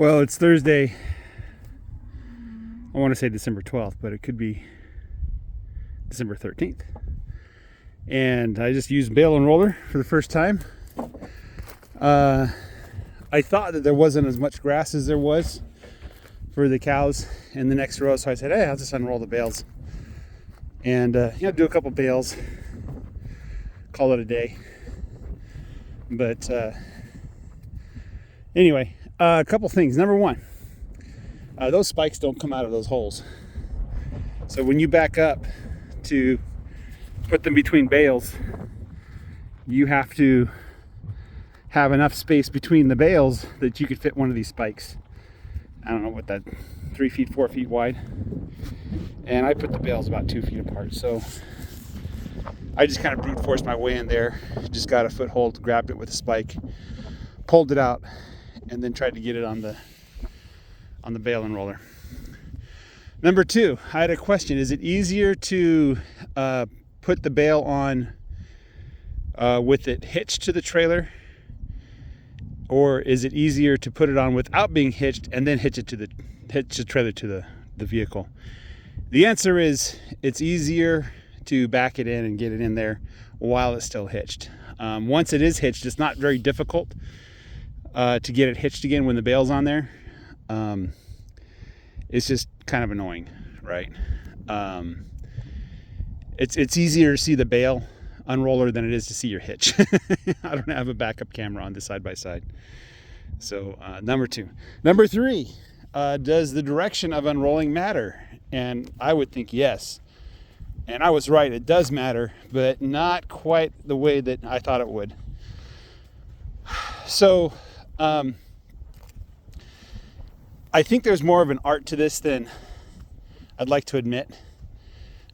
Well, it's Thursday. I want to say December 12th, but it could be December 13th. And I just used bale and roller for the first time. I thought that there wasn't as much grass as there was for the cows in the next row, so I said, hey, I'll just unroll the bales and do a couple bales, call it a day. But anyway, a couple things. Number one, those spikes don't come out of those holes. So when you back up to put them between bales, you have to have enough space between the bales that you could fit one of these spikes. I don't know what that, 3 feet, 4 feet wide. And I put the bales about 2 feet apart. So I just kind of brute forced my way in there, just got a foothold, grabbed it with a spike, pulled it out, and then tried to get it on the bale and roller. Number two, I had a question. Is it easier to put the bale on with it hitched to the trailer, or is it easier to put it on without being hitched and then hitch the trailer to the vehicle? The answer is it's easier to back it in and get it in there while it's still hitched. Once it is hitched, it's not very difficult to get it hitched again when the bale's on there. It's just kind of annoying, right? It's easier to see the bale unroller than it is to see your hitch. I don't have a backup camera on the side by side. So number two. Number three, does the direction of unrolling matter? And I would think yes. And I was right, it does matter, but not quite the way that I thought it would. So I think there's more of an art to this than I'd like to admit,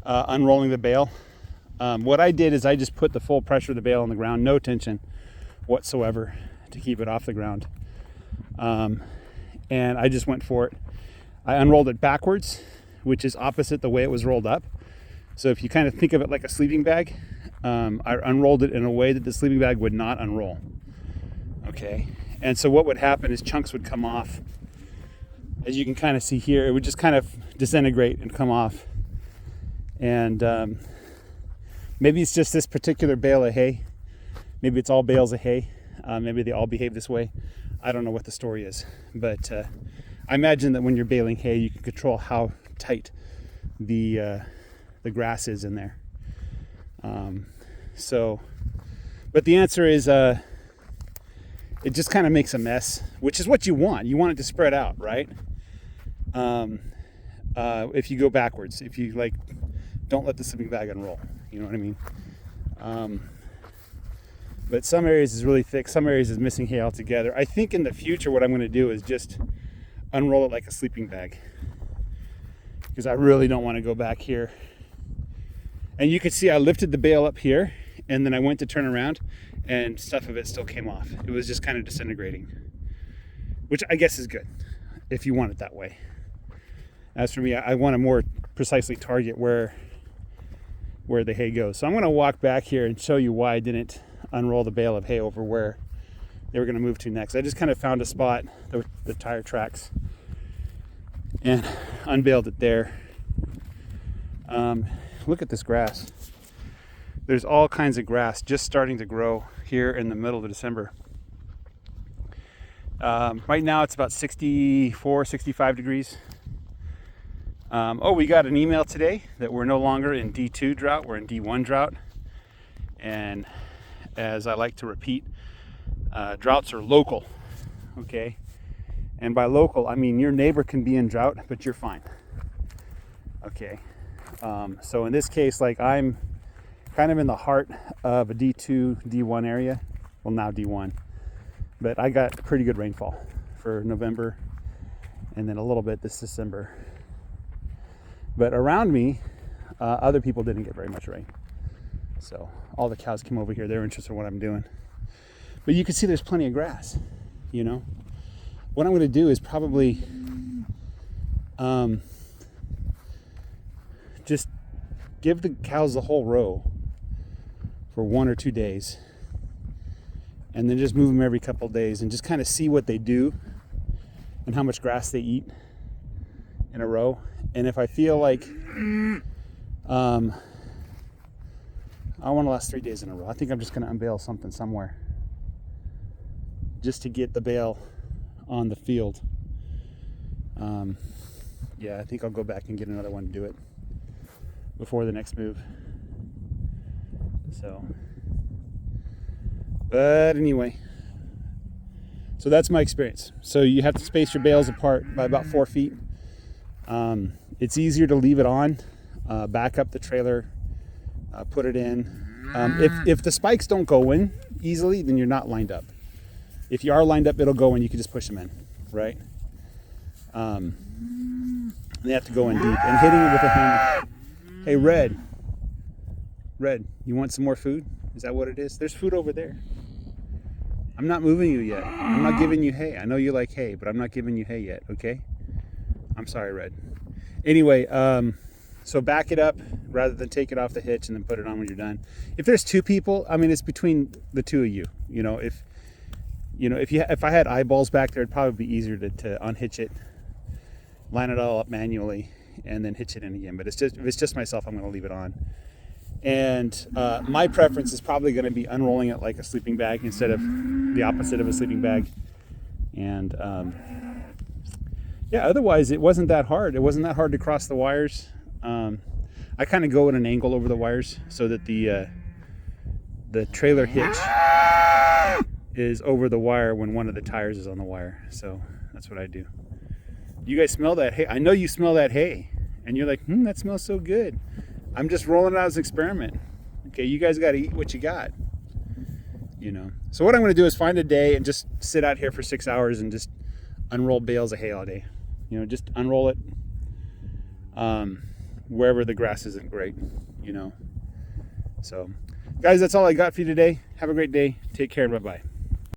unrolling the bale. What I did is I just put the full pressure of the bale on the ground, no tension whatsoever to keep it off the ground. And I just went for it. I unrolled it backwards, which is opposite the way it was rolled up. So if you kind of think of it like a sleeping bag, I unrolled it in a way that the sleeping bag would not unroll. Okay. And so what would happen is chunks would come off. As you can kind of see here, it would just kind of disintegrate and come off. And maybe it's just this particular bale of hay. Maybe it's all bales of hay. Maybe they all behave this way. I don't know what the story is. But I imagine that when you're baling hay, you can control how tight the grass is in there. But the answer is it just kind of makes a mess, which is what you want. You want it to spread out, right? If you go backwards, if you don't let the sleeping bag unroll, you know what I mean? But some areas is really thick, some areas is missing hay altogether. I think in the future what I'm going to do is just unroll it like a sleeping bag, because I really don't want to go back here. And you can see I lifted the bale up here, and then I went to turn around and stuff of it still came off. It was just kind of disintegrating, which I guess is good if you want it that way. As for me, I want to more precisely target where the hay goes. So I'm going to walk back here and show you why I didn't unroll the bale of hay over where they were going to move to next. I just kind of found a spot, the tire tracks, and unbaled it there. Look at this grass. There's all kinds of grass just starting to grow here in the middle of December. Right now it's about 64, 65 degrees. We got an email today that we're no longer in D2 drought, we're in D1 drought. And as I like to repeat, droughts are local, okay? And by local, I mean your neighbor can be in drought, but you're fine, okay? So in this case, I'm kind of in the heart of a D2, D1 area. Well, now D1. But I got pretty good rainfall for November and then a little bit this December. But around me, other people didn't get very much rain. So all the cows came over here. They're interested in what I'm doing. But you can see there's plenty of grass, you know. What I'm going to do is probably just give the cows the whole row for 1 or 2 days, and then just move them every couple of days and just kind of see what they do and how much grass they eat in a row. And if I feel like I want to last 3 days in a row, I think I'm just going to unbale something somewhere just to get the bale on the field. Yeah, I think I'll go back and get another one to do it before the next move. So, but anyway, so that's my experience. So you have to space your bales apart by about 4 feet. It's easier to leave it on, back up the trailer, put it in. If the spikes don't go in easily, then you're not lined up. If you are lined up, it'll go in. You can just push them in, right? They have to go in deep. And hitting it with a hand. Hey, Red, you want some more food? Is that what it is? There's food over there. I'm not moving you yet. I'm not giving you hay. I know you like hay, but I'm not giving you hay yet, okay? I'm sorry, Red. Anyway, so back it up rather than take it off the hitch and then put it on when you're done. If there's 2 people, I mean, it's between the 2 of you. If I had eyeballs back there, it'd probably be easier to unhitch it, line it all up manually, and then hitch it in again. But if it's just myself, I'm going to leave it on. And my preference is probably going to be unrolling it like a sleeping bag instead of the opposite of a sleeping bag. And yeah, otherwise it wasn't that hard. It wasn't that hard to cross the wires. I kind of go at an angle over the wires so that the trailer hitch is over the wire when one of the tires is on the wire. So that's what I do. You guys smell that hay? I know you smell that hay. And you're like, that smells so good. I'm just rolling it out as an experiment. Okay, you guys got to eat what you got. So what I'm going to do is find a day and just sit out here for 6 hours and just unroll bales of hay all day. Just unroll it wherever the grass isn't great. So guys, that's all I got for you today. Have a great day. Take care. Bye-bye.